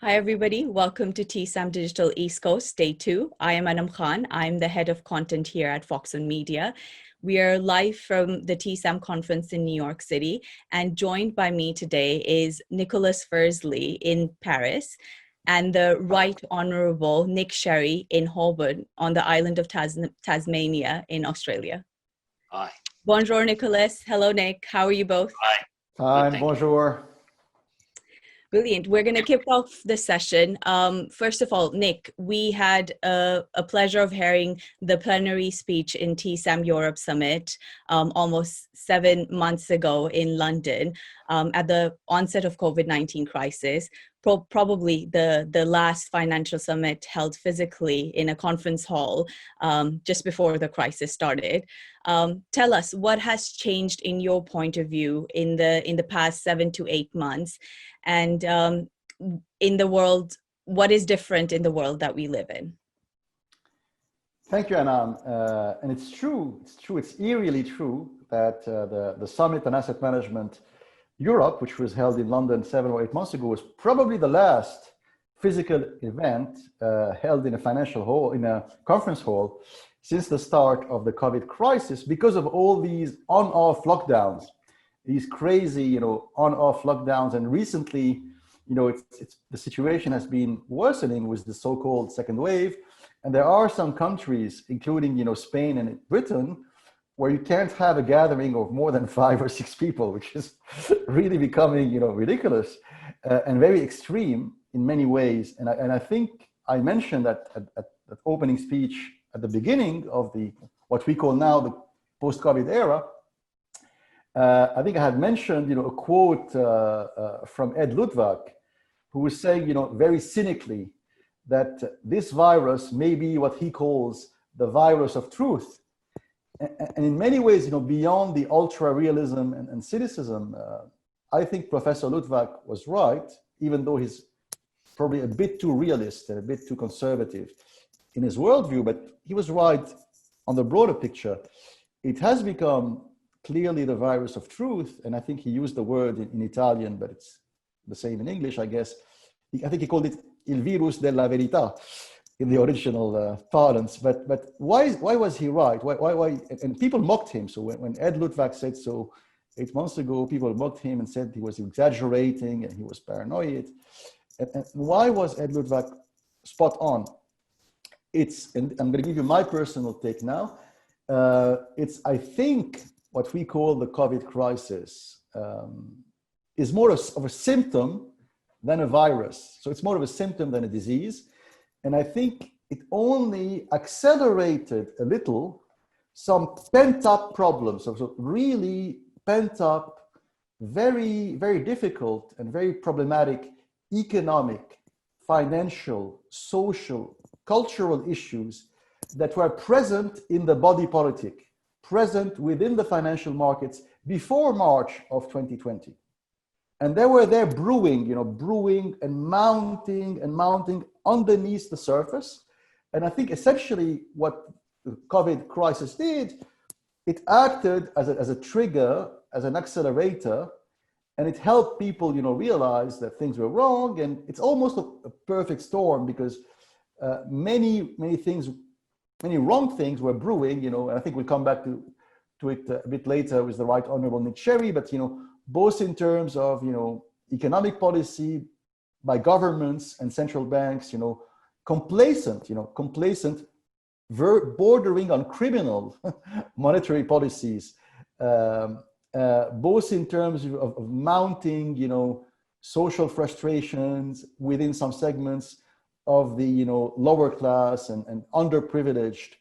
Hi, everybody. Welcome to TSAM Digital East Coast, Day 2. I am Anam Khan. I'm the head of content here at Fox on Media. We are live from the TSAM conference in New York City, and joined by me today is Nicolas Firzil in Paris and the Right Honorable Nick Sherry in Holbourne on the island of Tasmania in Australia. Hi. Bonjour, Nicolas. Hello, Nick. How are you both? Hi. Hi, bonjour. Brilliant. We're going to kick off the session. First of all, Nick, we had a pleasure of hearing the plenary speech in TSAM Europe Summit almost 7 months ago in London at the onset of COVID-19 crisis, probably the last financial summit held physically in a conference hall just before the crisis started. Tell us what has changed in your point of view in the past 7 to 8 months, and in the world, what is different in the world that we live in? Thank you, Anam. And it's true, it's eerily true that the Summit on Asset Management Europe, which was held in London 7 or 8 months ago, was probably the last physical event held in a financial hall, in a conference hall, since the start of the COVID crisis, because of all these on-off lockdowns, these crazy, on-off lockdowns. And recently, the situation has been worsening with the so-called second wave. And there are some countries, including, Spain and Britain, where you can't have a gathering of more than 5 or 6 people, which is really becoming, ridiculous and very extreme in many ways. And I think I mentioned that at that opening speech at the beginning of what we call now the post-COVID era. I think I had mentioned, a quote from Ed Ludwig, who was saying, very cynically, that this virus may be what he calls the virus of truth. And in many ways, beyond the ultra-realism and cynicism, I think Professor Ludwig was right, even though he's probably a bit too realist and a bit too conservative in his worldview, but he was right on the broader picture. It has become clearly the virus of truth, and I think he used the word in Italian, but it's the same in English, I guess. I think he called it il virus della verità in the original parlance. But why was he right? Why? And people mocked him. So when Ed Ludwig said so 8 months ago, people mocked him and said he was exaggerating and he was paranoid. And why was Ed Ludwig spot on? And I'm going to give you my personal take now. It's, I think, what we call the COVID crisis is more of a symptom than a virus. So it's more of a symptom than a disease. And I think it only accelerated a little some pent-up problems, so really pent-up, very, very difficult and very problematic economic, financial, social, cultural issues that were present in the body politic, present within the financial markets before March of 2020. And they were there brewing and mounting underneath the surface. And I think essentially what the COVID crisis did, it acted as a trigger, as an accelerator, and it helped people, realize that things were wrong. And it's almost a perfect storm, because many wrong things were brewing, and I think we'll come back to it a bit later with the Right Honorable Nick Sherry, but, both in terms of, economic policy by governments and central banks, complacent, bordering on criminal monetary policies, both in terms of mounting, social frustrations within some segments of the, lower class and underprivileged,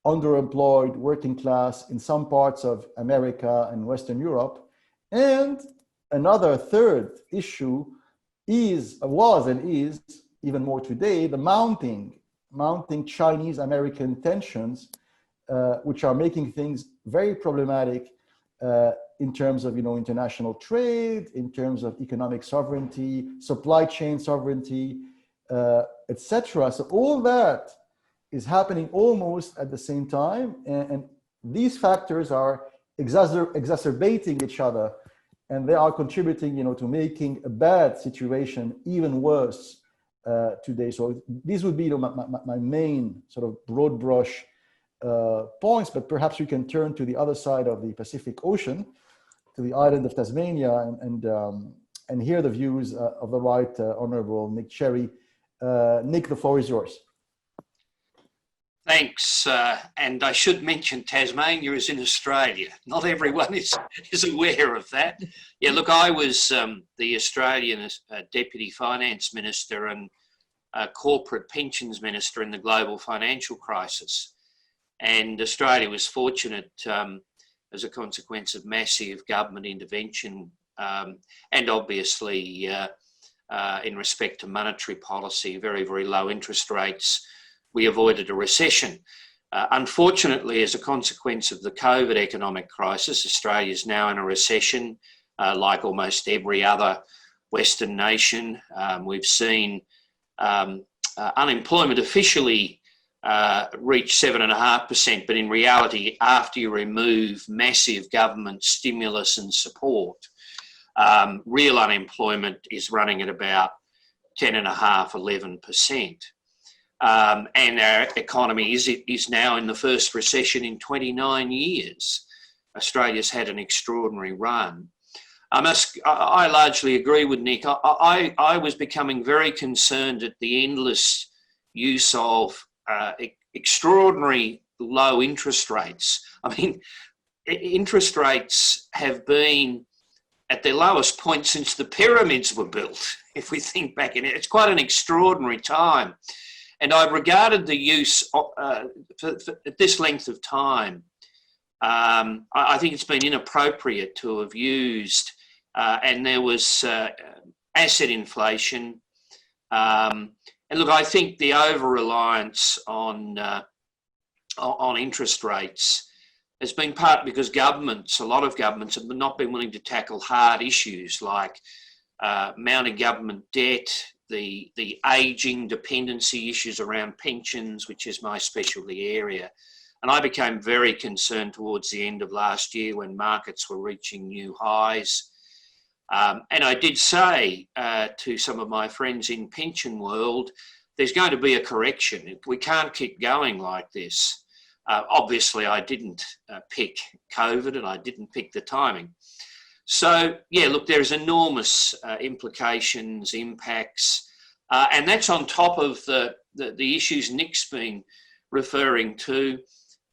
underemployed working class in some parts of America and Western Europe. And another third issue was and is even more today, the mounting Chinese-American tensions, which are making things very problematic in terms of, international trade, in terms of economic sovereignty, supply chain sovereignty, etc. So all that is happening almost at the same time, and these factors are exacerbating each other, and they are contributing, to making a bad situation even worse today. So these would be my main sort of broad brush points, but perhaps we can turn to the other side of the Pacific Ocean, to the island of Tasmania, and hear the views of the Right Honourable Nick Cherry. Nick, the floor is yours. Thanks, and I should mention Tasmania is in Australia. Not everyone is aware of that. Yeah, look, I was the Australian Deputy Finance Minister and Corporate Pensions Minister in the global financial crisis. And Australia was fortunate as a consequence of massive government intervention and obviously in respect to monetary policy, very, very low interest rates, we avoided a recession. Unfortunately, as a consequence of the COVID economic crisis, Australia is now in a recession, like almost every other Western nation. We've seen unemployment officially reach 7.5%, but in reality, after you remove massive government stimulus and support, real unemployment is running at about 10.5%, 11%. And our economy is now in the first recession in 29 years. Australia's had an extraordinary run. I largely agree with Nick. I was becoming very concerned at the endless use of extraordinary low interest rates. I mean, interest rates have been at their lowest point since the pyramids were built, if we think back in it. It's quite an extraordinary time. And I regarded the use at this length of time, I think it's been inappropriate to have used, and there was asset inflation. And look, I think the over-reliance on interest rates has been part because a lot of governments have not been willing to tackle hard issues like mounting government debt, the ageing dependency issues around pensions, which is my specialty area. And I became very concerned towards the end of last year when markets were reaching new highs. And I did say to some of my friends in pension world, there's going to be a correction. We can't keep going like this. Obviously, I didn't pick COVID and I didn't pick the timing. So, yeah, look, there's enormous implications, impacts, and that's on top of the issues Nick's been referring to.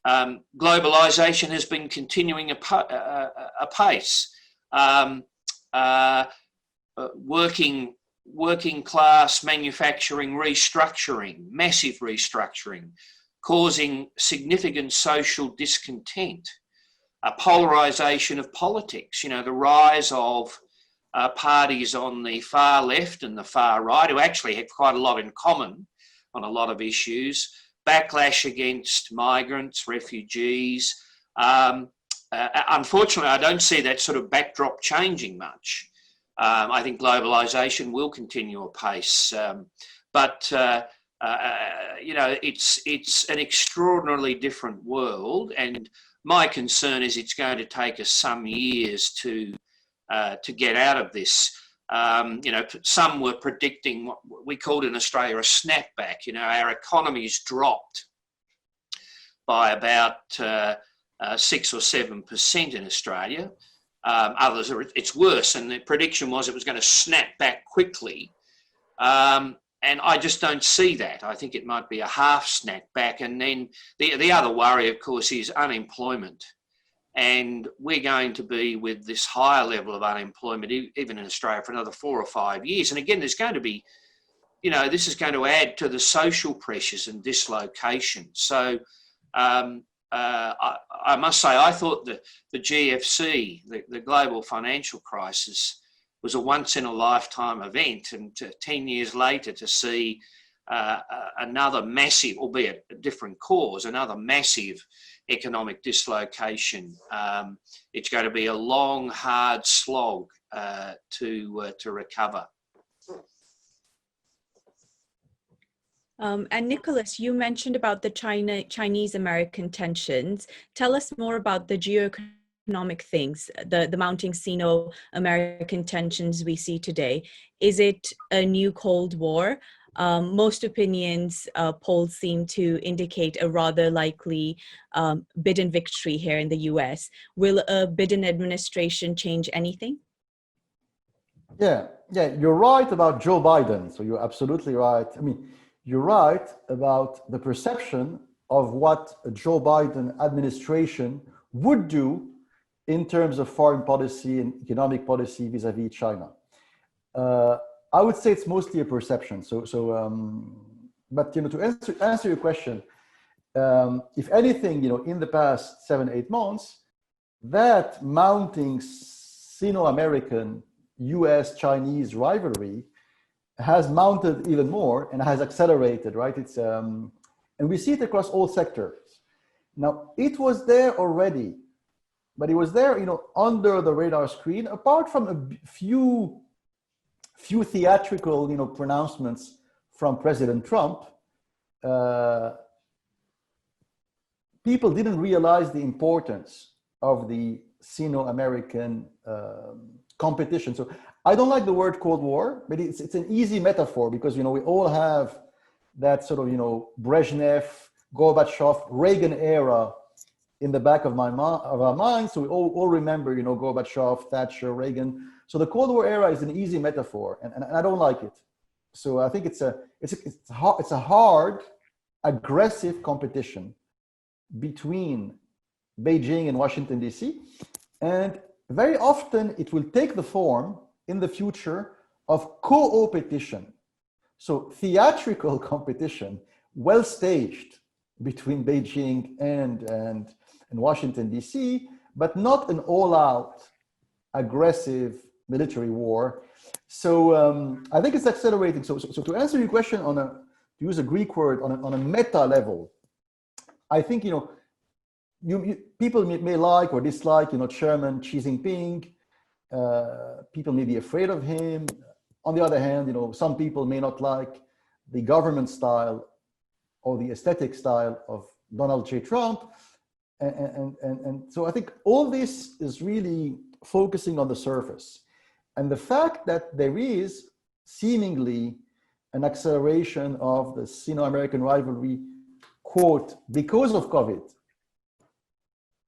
Globalisation has been continuing apace. Working class manufacturing restructuring, massive restructuring, causing significant social discontent. A polarisation of politics, you know, the rise of parties on the far left and the far right who actually have quite a lot in common on a lot of issues, backlash against migrants, refugees. Unfortunately, I don't see that sort of backdrop changing much. I think globalisation will continue apace, but you know, it's an extraordinarily different world, and my concern is it's going to take us some years to get out of this. You know, some were predicting what we called in Australia a snapback. You know, our economy's dropped by about 6 or 7% in Australia. Others it's worse, and the prediction was it was going to snap back quickly. And I just don't see that. I think it might be a half snap back. And then the other worry, of course, is unemployment. And we're going to be with this higher level of unemployment, even in Australia, for another 4 or 5 years. And again, there's going to be, you know, this is going to add to the social pressures and dislocation. So I must say, I thought that the GFC, the global financial crisis, was a once-in-a-lifetime event, and 10 years later to see another massive, albeit a different cause, another massive economic dislocation. It's going to be a long, hard slog to recover. And Nicholas, you mentioned about the Chinese-American tensions. Tell us more about the geo-economic things, the mounting Sino-American tensions we see today. Is it a new Cold War? most opinions polls seem to indicate a rather likely Biden victory here in the US. Will a Biden administration change anything? Yeah, you're right about Joe Biden. So you're absolutely right. I mean, you're right about the perception of what a Joe Biden administration would do in terms of foreign policy and economic policy vis-a-vis China. I would say it's mostly a perception. But to answer your question, if anything, in the past 7-8 months, that mounting Sino-American US-Chinese rivalry has mounted even more and has accelerated, right? It's and we see it across all sectors. Now, it was there already, but it was there, under the radar screen, apart from a few theatrical, pronouncements from President Trump. People didn't realize the importance of the Sino-American competition. So I don't like the word Cold War, but it's an easy metaphor because, we all have that sort of, Brezhnev, Gorbachev, Reagan era in the back of our minds. So we all remember, Gorbachev, Thatcher, Reagan. So the Cold War era is an easy metaphor, and I don't like it. So I think it's a hard, aggressive competition between Beijing and Washington, D.C. And very often it will take the form in the future of co-opetition. So theatrical competition, well staged between Beijing and Washington, D.C., but not an all-out aggressive military war. So I think it's accelerating. So to answer your question to use a Greek word, on a meta level, I think, people may like or dislike, Chairman Xi Jinping. People may be afraid of him. On the other hand, some people may not like the government style or the aesthetic style of Donald J. Trump. And so I think all this is really focusing on the surface. And the fact that there is seemingly an acceleration of the Sino-American rivalry, quote, because of COVID,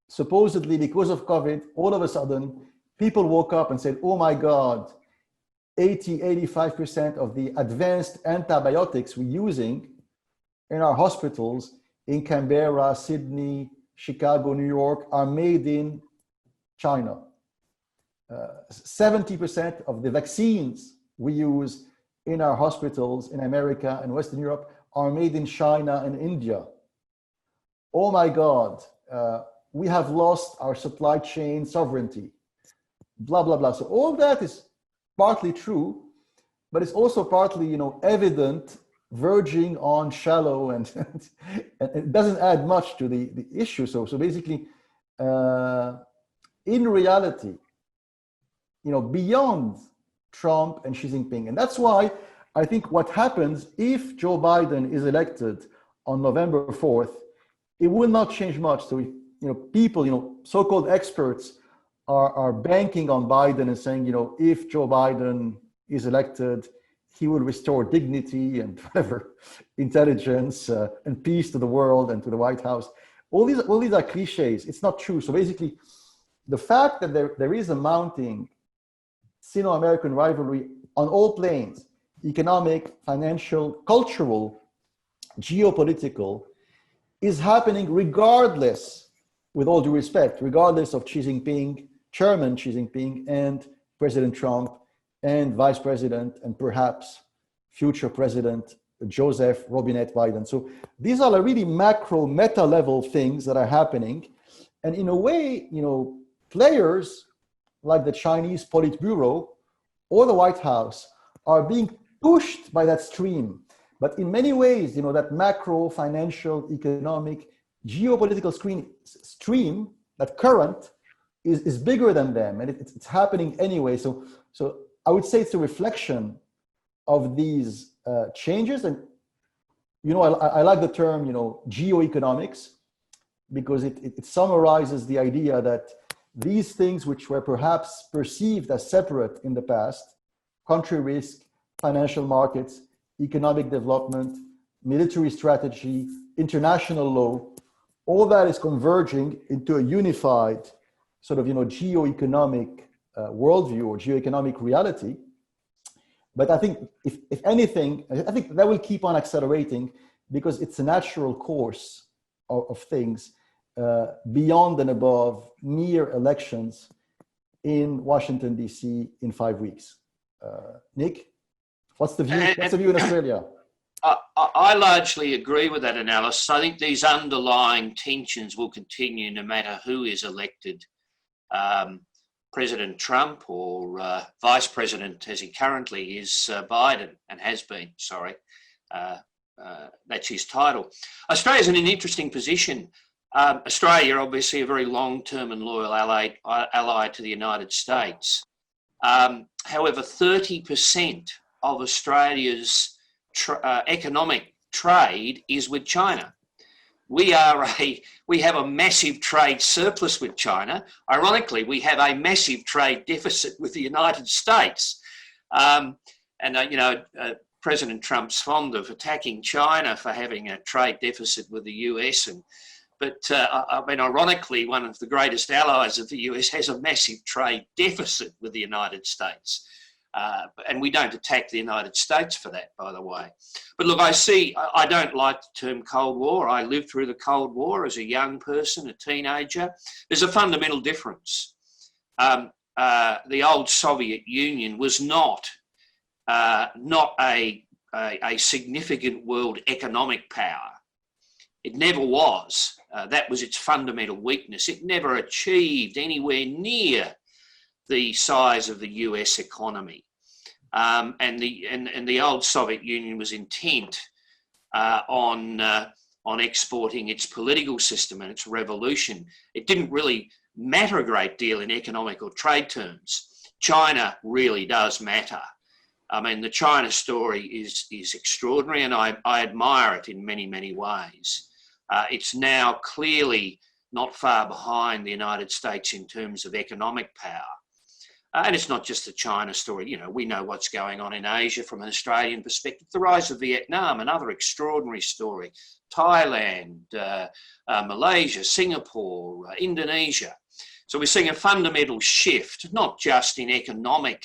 supposedly because of COVID, all of a sudden, people woke up and said, oh my God, 85% of the advanced antibiotics we're using in our hospitals in Canberra, Sydney, Chicago, New York are made in China. 70% of the vaccines we use in our hospitals in America and Western Europe are made in China and India. Oh my God, we have lost our supply chain sovereignty, blah, blah, blah. So all that is partly true, but it's also partly, evident, verging on shallow, and it doesn't add much to the issue. So basically, in reality, beyond Trump and Xi Jinping. And that's why I think what happens if Joe Biden is elected on November 4th, it will not change much. So, people, so-called experts are banking on Biden and saying, if Joe Biden is elected, he will restore dignity and whatever, intelligence and peace to the world and to the White House. All these are cliches. It's not true. So basically, the fact that there is a mounting Sino-American rivalry on all planes, economic, financial, cultural, geopolitical, is happening regardless, with all due respect, regardless of Xi Jinping, Chairman Xi Jinping, and President Trump, and Vice President, and perhaps future President Joseph Robinette Biden. So these are really macro, meta level things that are happening. And in a way, players like the Chinese Politburo or the White House are being pushed by that stream. But in many ways, that macro, financial, economic, geopolitical stream, that current is bigger than them, and it's happening anyway. So I would say it's a reflection of these changes. And I like the term geo-economics, because it summarizes the idea that these things which were perhaps perceived as separate in the past, country risk, financial markets, economic development, military strategy, international law, all that is converging into a unified sort of, geo-economic worldview or geo-economic reality. But I think if anything, I think that will keep on accelerating because it's a natural course of things beyond and above mere elections in Washington, D.C. in 5 weeks. Nick, what's the view? What's the view in Australia? I largely agree with that analysis. I think these underlying tensions will continue no matter who is elected, President Trump or Vice President, as he currently is, Biden, and has been, sorry. That's his title. Australia's in an interesting position. Australia, obviously, a very long-term and loyal ally to the United States. However, 30% of Australia's economic trade is with China. We have a massive trade surplus with China. Ironically, we have a massive trade deficit with the United States. President Trump's fond of attacking China for having a trade deficit with the US, but ironically, one of the greatest allies of the US has a massive trade deficit with the United States. And we don't attack the United States for that, by the way. But look, I don't like the term Cold War. I lived through the Cold War as a young person, a teenager. There's a fundamental difference. The old Soviet Union was not a significant world economic power. It never was. That was its fundamental weakness. It never achieved anywhere near the size of the US economy. And the old Soviet Union was intent on exporting its political system and its revolution. It didn't really matter a great deal in economic or trade terms. China really does matter. I mean, the China story is extraordinary, and I admire it in many, many ways. It's now clearly not far behind the United States in terms of economic power. And it's not just the China story. We know what's going on in Asia from an Australian perspective. The rise of Vietnam, another extraordinary story. Thailand, Malaysia, Singapore, Indonesia. So we're seeing a fundamental shift, not just in economic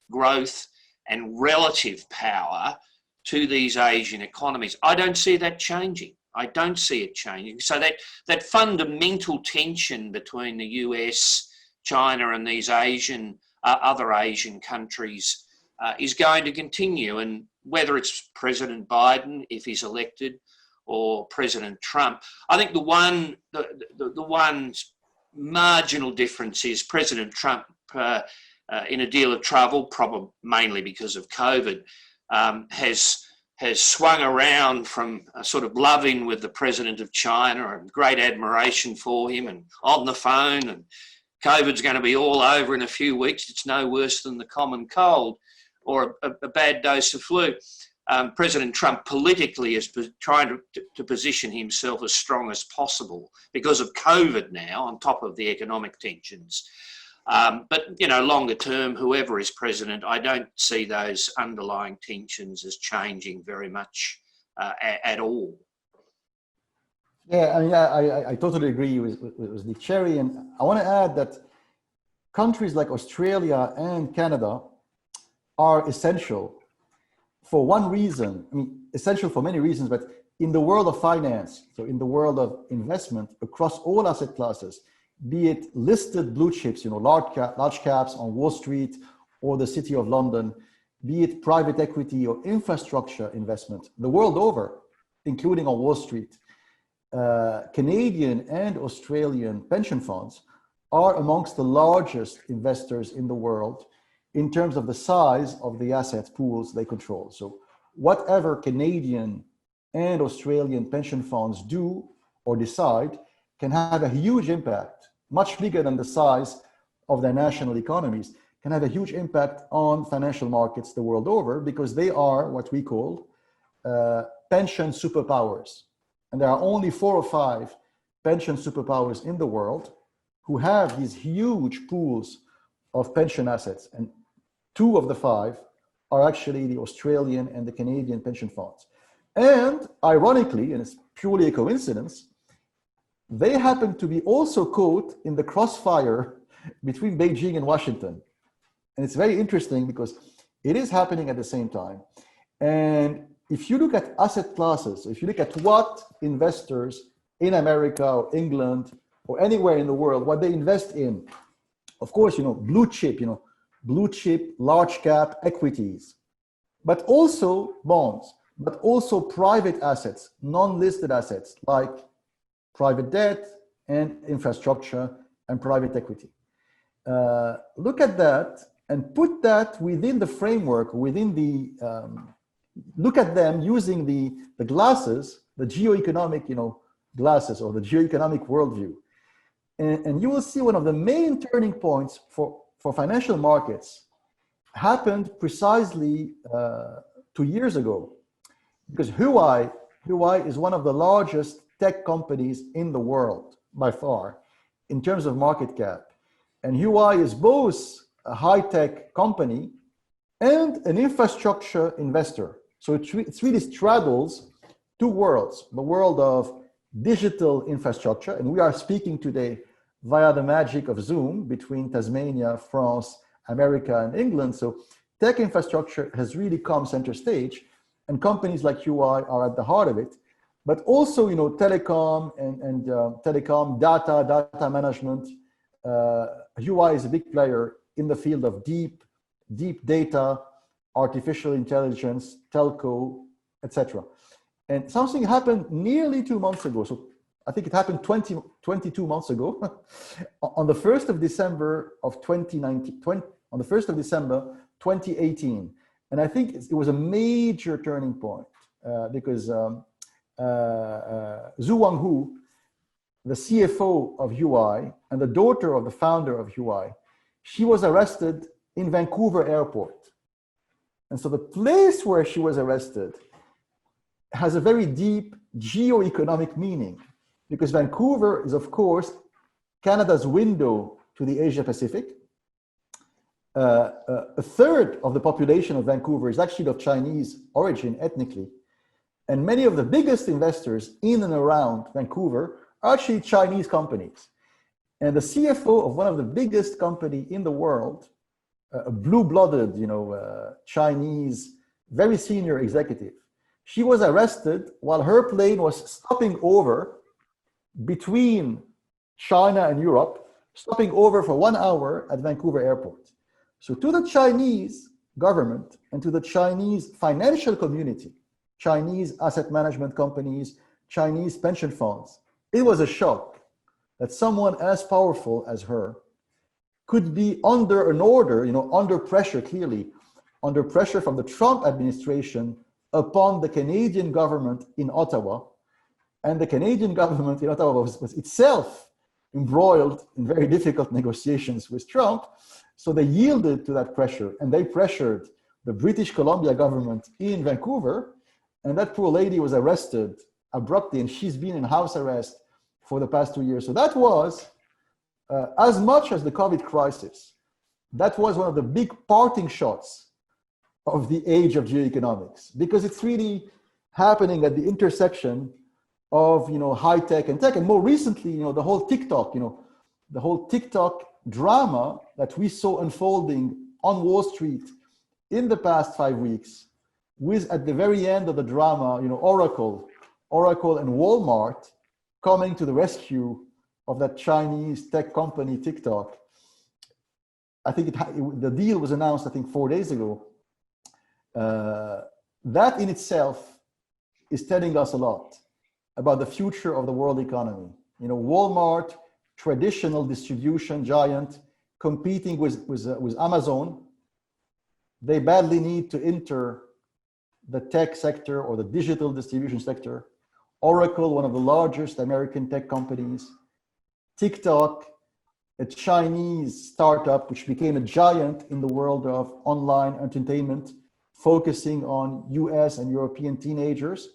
growth and relative power to these Asian economies. I don't see that changing. I don't see it changing. So that fundamental tension between the US, China, and these other Asian countries is going to continue. And whether it's President Biden, if he's elected, or President Trump, I think the one marginal difference is President Trump, in a deal of trouble, probably mainly because of COVID, has swung around from a sort of love-in with the president of China and great admiration for him and on the phone, and COVID's going to be all over in a few weeks. It's no worse than the common cold or a bad dose of flu. President Trump politically is trying to position himself as strong as possible because of COVID now, on top of the economic tensions. But, longer term, whoever is president, I don't see those underlying tensions as changing very much at all. Yeah, I mean, I totally agree with Nick Cherry. And I want to add that countries like Australia and Canada are essential for one reason. I mean, essential for many reasons, but in the world of finance, so in the world of investment across all asset classes, be it listed blue chips, large caps on Wall Street or the City of London, be it private equity or infrastructure investment, the world over, including on Wall Street, Canadian and Australian pension funds are amongst the largest investors in the world in terms of the size of the asset pools they control. So whatever Canadian and Australian pension funds do or decide can have a huge impact, much bigger than the size of their national economies, can have a huge impact on financial markets the world over, because they are what we call pension superpowers. And there are only 4 or 5 pension superpowers in the world who have these huge pools of pension assets. And 2 of the 5 are actually the Australian and the Canadian pension funds. And ironically, and it's purely a coincidence, they happen to be also caught in the crossfire between Beijing and Washington. And it's very interesting because it is happening at the same time. And if you look at asset classes, if you look at what investors in America or England or anywhere in the world, what they invest in, of course, blue chip, large cap equities, but also bonds, but also private assets, non-listed assets like private debt and infrastructure and private equity. Look at that and put that within the framework, within the, look at them using the glasses, the geo-economic, glasses or the geo-economic worldview. And you will see one of the main turning points for financial markets happened precisely 2 years ago. Because Huawei is one of the largest tech companies in the world by far in terms of market cap. And Huawei is both a high-tech company and an infrastructure investor. So it really straddles two worlds, the world of digital infrastructure, and we are speaking today via the magic of Zoom between Tasmania, France, America, and England. So tech infrastructure has really come center stage, and companies like Huawei are at the heart of it. But also, telecom and telecom data management. Huawei is a big player in the field of deep data, artificial intelligence, telco, etc. And something happened nearly 2 months ago. So I think it happened 22 months ago, on the 1st of December of 2019, on the 1st of December 2018. And I think it was a major turning point because Zhu Wanghu, the CFO of Huawei and the daughter of the founder of Huawei, she was arrested in Vancouver airport. And so the place where she was arrested has a very deep geo-economic meaning, because Vancouver is, of course, Canada's window to the Asia Pacific. A third of the population of Vancouver is actually of Chinese origin ethnically. And many of the biggest investors in and around Vancouver are actually Chinese companies. And the CFO of one of the biggest company in the world, a blue-blooded, Chinese, very senior executive, she was arrested while her plane was stopping over between China and Europe, stopping over for 1 hour at Vancouver airport. So to the Chinese government and to the Chinese financial community, Chinese asset management companies, Chinese pension funds, it was a shock that someone as powerful as her could be under an order, under pressure, clearly, under pressure from the Trump administration upon the Canadian government in Ottawa. And the Canadian government in Ottawa was itself embroiled in very difficult negotiations with Trump. So they yielded to that pressure and they pressured the British Columbia government in Vancouver. And that poor lady was arrested abruptly, and she's been in house arrest for the past 2 years. So that was, as much as the COVID crisis, that was one of the big parting shots of the age of geoeconomics, because it's really happening at the intersection of high tech and tech. And more recently, the whole TikTok, the whole TikTok drama that we saw unfolding on Wall Street in the past 5 weeks, with at the very end of the drama, Oracle and Walmart coming to the rescue of that Chinese tech company TikTok. I think the deal was announced, I think 4 days ago. That in itself is telling us a lot about the future of the world economy. Walmart, traditional distribution giant, competing with Amazon. They badly need to enter the tech sector or the digital distribution sector. Oracle, one of the largest American tech companies. TikTok, a Chinese startup which became a giant in the world of online entertainment, focusing on US and European teenagers.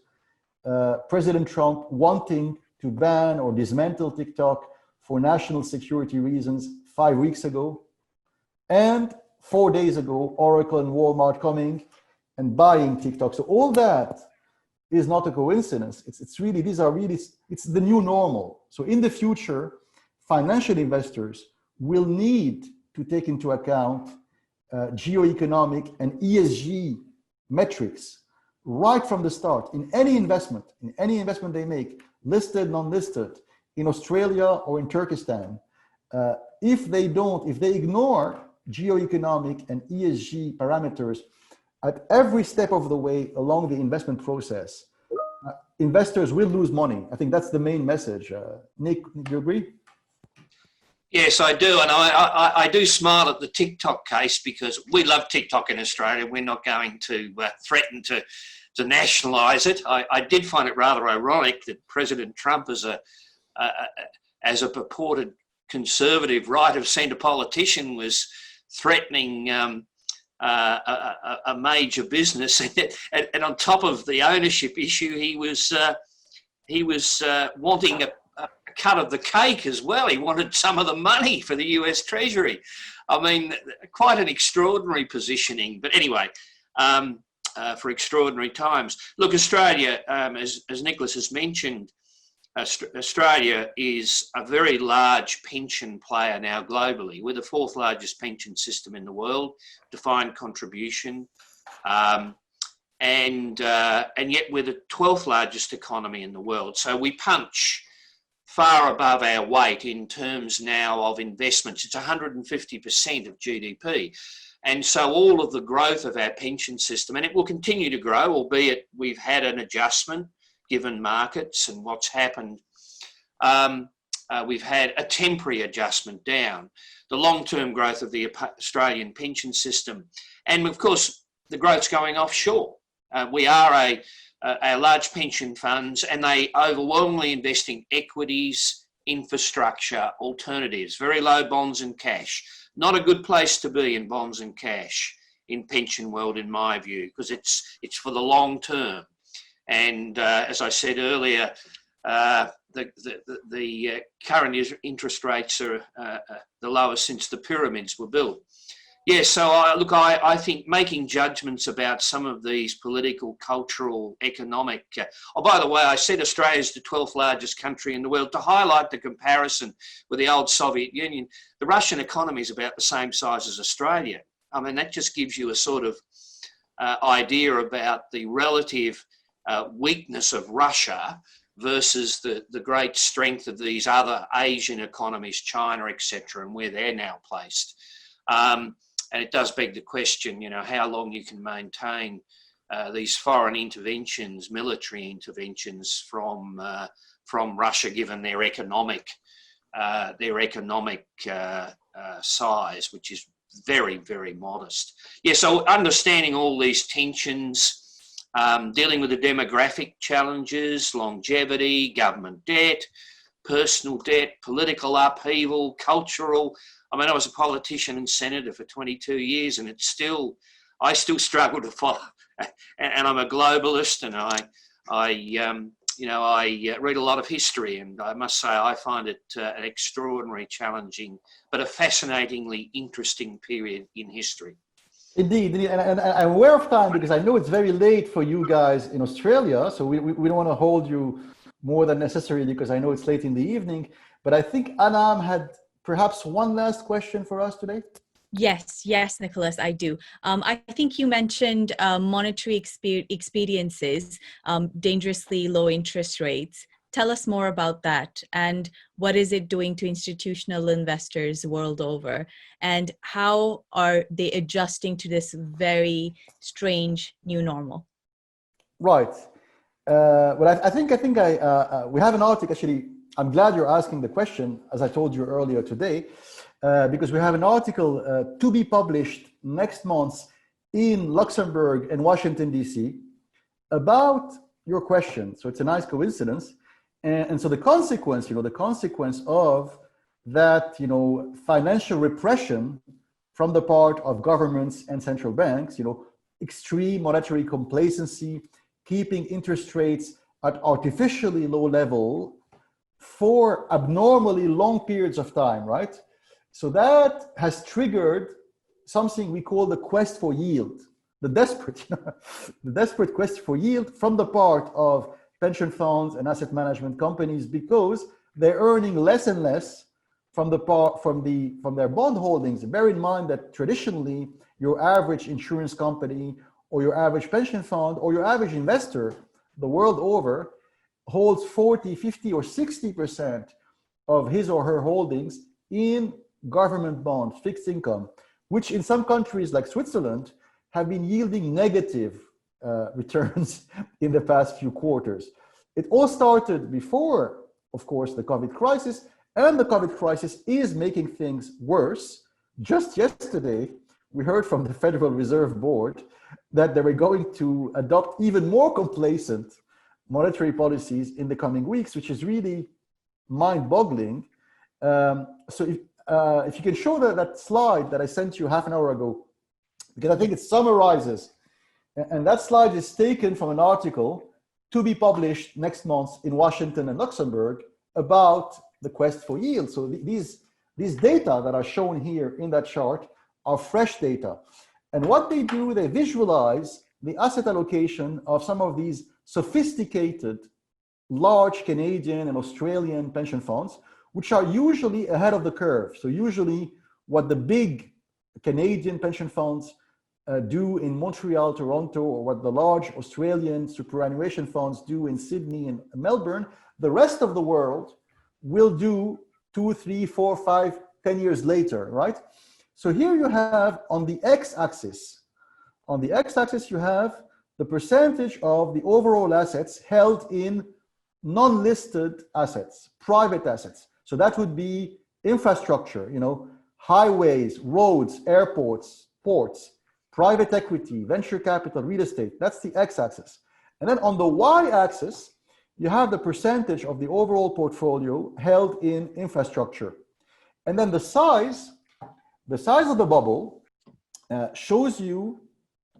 President Trump wanting to ban or dismantle TikTok for national security reasons 5 weeks ago. And 4 days ago, Oracle and Walmart coming and buying TikTok. So all that is not a coincidence. It's really, these are really, it's the new normal. So in the future, financial investors will need to take into account geo-economic and ESG metrics right from the start in any investment they make, listed, non-listed, in Australia or in Turkestan. If they ignore geo-economic and ESG parameters at every step of the way along the investment process, investors will lose money. I think that's the main message. Nick, do you agree? Yes, I do. And I do smile at the TikTok case because we love TikTok in Australia. We're not going to threaten to nationalise it. I did find it rather ironic that President Trump, as a purported conservative right-of-centre politician, was threatening a major business, and on top of the ownership issue, he was wanting a cut of the cake as well. He wanted some of the money for the US Treasury. I mean, quite an extraordinary positioning. But anyway, for extraordinary times. Look, Australia, as Nicolas has mentioned, Australia is a very large pension player now globally. We're the 4th largest pension system in the world, defined contribution, and yet we're the 12th largest economy in the world. So we punch far above our weight in terms now of investments. It's 150% of GDP. And so all of the growth of our pension system, and it will continue to grow, albeit we've had an adjustment given markets and what's happened. We've had a temporary adjustment down. The long-term growth of the Australian pension system, and of course, the growth's going offshore. We are a large pension funds, and they overwhelmingly invest in equities, infrastructure, alternatives, very low bonds and cash. Not a good place to be in bonds and cash in pension world, in my view, because it's for the long term. And as I said earlier, the current interest rates are the lowest since the pyramids were built. Yeah, so I think making judgments about some of these political, cultural, economic... oh, by the way, I said Australia is the 12th largest country in the world. To highlight the comparison with the old Soviet Union, the Russian economy is about the same size as Australia. I mean, that just gives you a sort of idea about the relative weakness of Russia versus the great strength of these other Asian economies, China, etc., and where they're now placed. And it does beg the question, you know, how long you can maintain these foreign interventions, military interventions from Russia, given their economic size, which is very, very modest. Yeah, so understanding all these tensions, dealing with the demographic challenges, longevity, government debt, personal debt, political upheaval, cultural. I mean, I was a politician and senator for 22 years, and I still struggle to follow. And I'm a globalist, and I read a lot of history, and I must say I find it an extraordinarily challenging, but a fascinatingly interesting period in history. Indeed, and I'm aware of time because I know it's very late for you guys in Australia, so we don't want to hold you more than necessary because I know it's late in the evening. But I think Anam had perhaps one last question for us today. Yes, Nicolas, I do. I think you mentioned monetary experiences, dangerously low interest rates. Tell us more about that, and what is it doing to institutional investors world over, and how are they adjusting to this very strange new normal? Right. Well, I think we have an article. Actually, I'm glad you're asking the question, as I told you earlier today, because we have an article to be published next month in Luxembourg and Washington, D.C. about your question. So it's a nice coincidence. And so the consequence of that, financial repression from the part of governments and central banks, extreme monetary complacency, keeping interest rates at artificially low level for abnormally long periods of time, right? So that has triggered something we call the quest for yield, the desperate quest for yield from the part of pension funds and asset management companies, because they're earning less and less from their bond holdings. Bear in mind that traditionally your average insurance company or your average pension fund or your average investor the world over holds 40, 50, or 60% of his or her holdings in government bonds, fixed income, which in some countries like Switzerland have been yielding negative returns in the past few quarters. It all started before, of course, the COVID crisis, and the COVID crisis is making things worse. Just yesterday, we heard from the Federal Reserve Board that they were going to adopt even more complacent monetary policies in the coming weeks, which is really mind-boggling. So if you can show that slide that I sent you half an hour ago, because I think it summarizes, and that slide is taken from an article to be published next month in Washington and Luxembourg about the quest for yield. So these data that are shown here in that chart are fresh data. And what they do, they visualize the asset allocation of some of these sophisticated, large Canadian and Australian pension funds, which are usually ahead of the curve. So usually what the big Canadian pension funds do in Montreal, Toronto, or what the large Australian superannuation funds do in Sydney and Melbourne, the rest of the world will do 2, 3, 4, 5, 10 years later, right? So here you have on the x-axis, you have the percentage of the overall assets held in non-listed assets, private assets. So that would be infrastructure, highways, roads, airports, ports, private equity, venture capital, real estate. That's the x-axis. And then on the y-axis, you have the percentage of the overall portfolio held in infrastructure. And then the size of the bubble shows you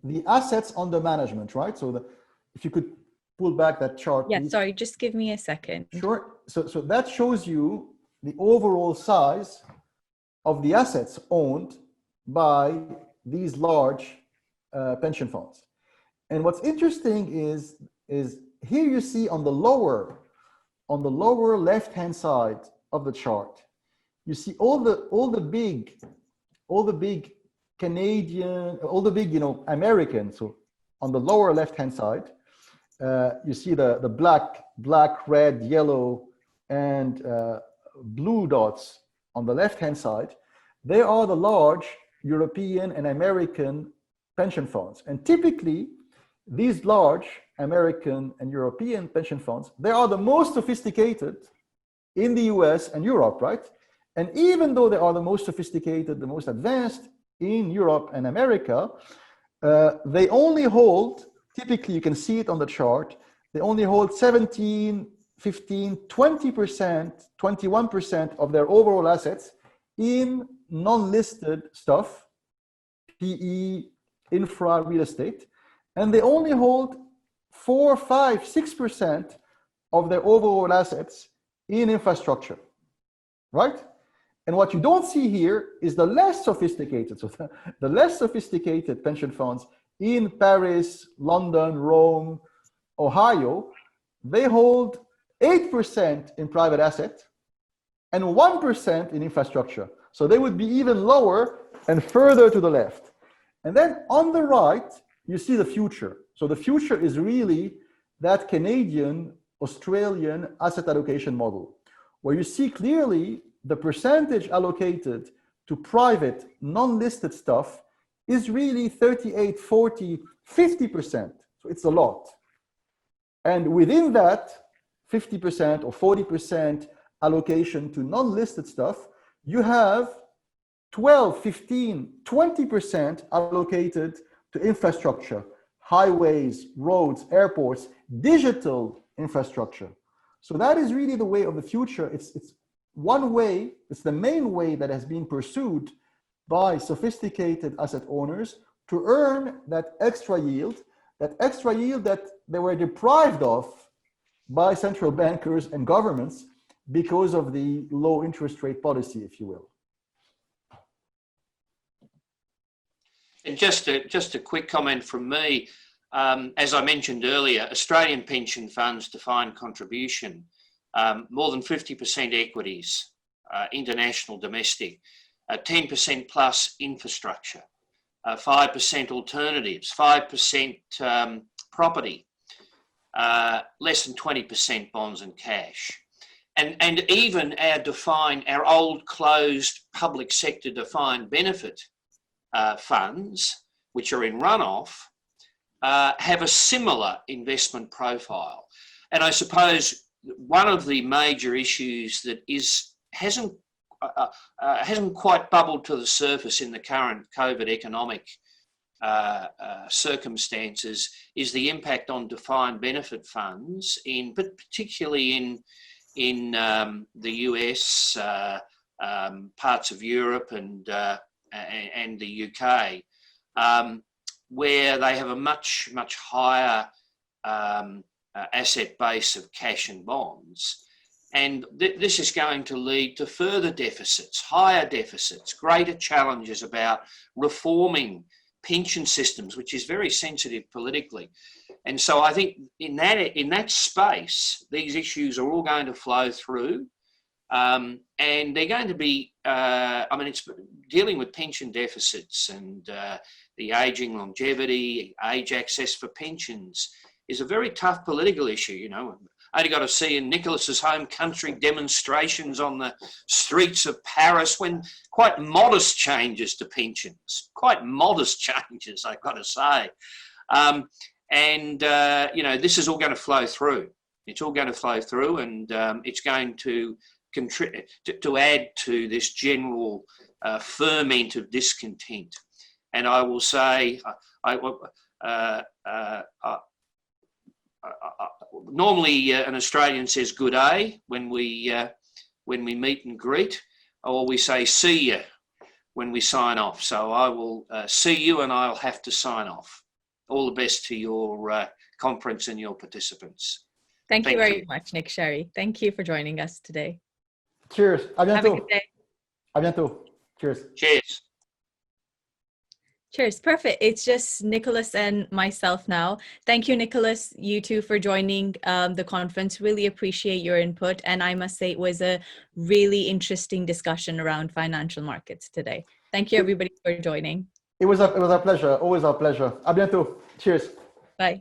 the assets under management, right? So if you could pull back that chart, yeah, please. Sorry, just give me a second. Sure. So that shows you the overall size of the assets owned by these large pension funds. And what's interesting is here you see on the lower left-hand side of the chart, you see all the big Canadian, all the big, American. So on the lower left-hand side, you see the black, red, yellow, and blue dots on the left-hand side. They are the large European and American pension funds. And typically, these large American and European pension funds, they are the most sophisticated in the US and Europe, right? And even though they are the most sophisticated, the most advanced in Europe and America, they only hold, typically you can see it on the chart, they only hold 17, 15, 20%, 21% of their overall assets in non-listed stuff, PE, infra, real estate, and they only hold 4, 5, 6% of their overall assets in infrastructure, right? And what you don't see here is the less sophisticated, so the less sophisticated pension funds in Paris, London, Rome, Ohio, they hold 8% in private asset and 1% in infrastructure. So they would be even lower and further to the left. And then on the right, you see the future. So the future is really that Canadian, Australian asset allocation model, where you see clearly the percentage allocated to private, non-listed stuff is really 38, 40, 50%. So it's a lot. And within that 50% or 40% allocation to non-listed stuff, you have 12, 15, 20% allocated to infrastructure, highways, roads, airports, digital infrastructure. So that is really the way of the future. It's one way, it's the main way that has been pursued by sophisticated asset owners to earn that extra yield that they were deprived of by central bankers and governments because of the low interest rate policy, if you will. And just a quick comment from me. As I mentioned earlier, Australian pension funds defined contribution, more than 50% equities, international, domestic, 10% plus infrastructure, 5% alternatives, 5% property, less than 20% bonds and cash. And even our old closed public sector defined benefit funds, which are in runoff, have a similar investment profile. And I suppose one of the major issues that hasn't quite bubbled to the surface in the current COVID economic circumstances is the impact on defined benefit funds, but particularly in the US, parts of Europe, and the UK, where they have a much higher asset base of cash and bonds. And this is going to lead to further deficits, higher deficits, greater challenges about reforming pension systems, which is very sensitive politically. And so I think in that space, these issues are all going to flow through, and they're going to be, it's dealing with pension deficits and the ageing longevity, age access for pensions is a very tough political issue. You know, only got to see in Nicolas's home country demonstrations on the streets of Paris when quite modest changes to pensions, I've got to say. This is all going to flow through. It's all going to flow through, and it's going to contribute to add to this general ferment of discontent. And I will say, normally an Australian says good day when we meet and greet, or we say see you when we sign off. So I will see you, and I'll have to sign off. All the best to your conference and your participants. Thank you very much, Nick Sherry. Thank you for joining us today. Cheers. À bientôt. Have a good day. À bientôt. Cheers. Cheers. Cheers. Perfect. It's just Nicolas and myself now. Thank you, Nicolas, you two, for joining the conference. Really appreciate your input. And I must say it was a really interesting discussion around financial markets today. Thank you, everybody, for joining. It was our pleasure. Always our pleasure. À bientôt. Cheers. Bye.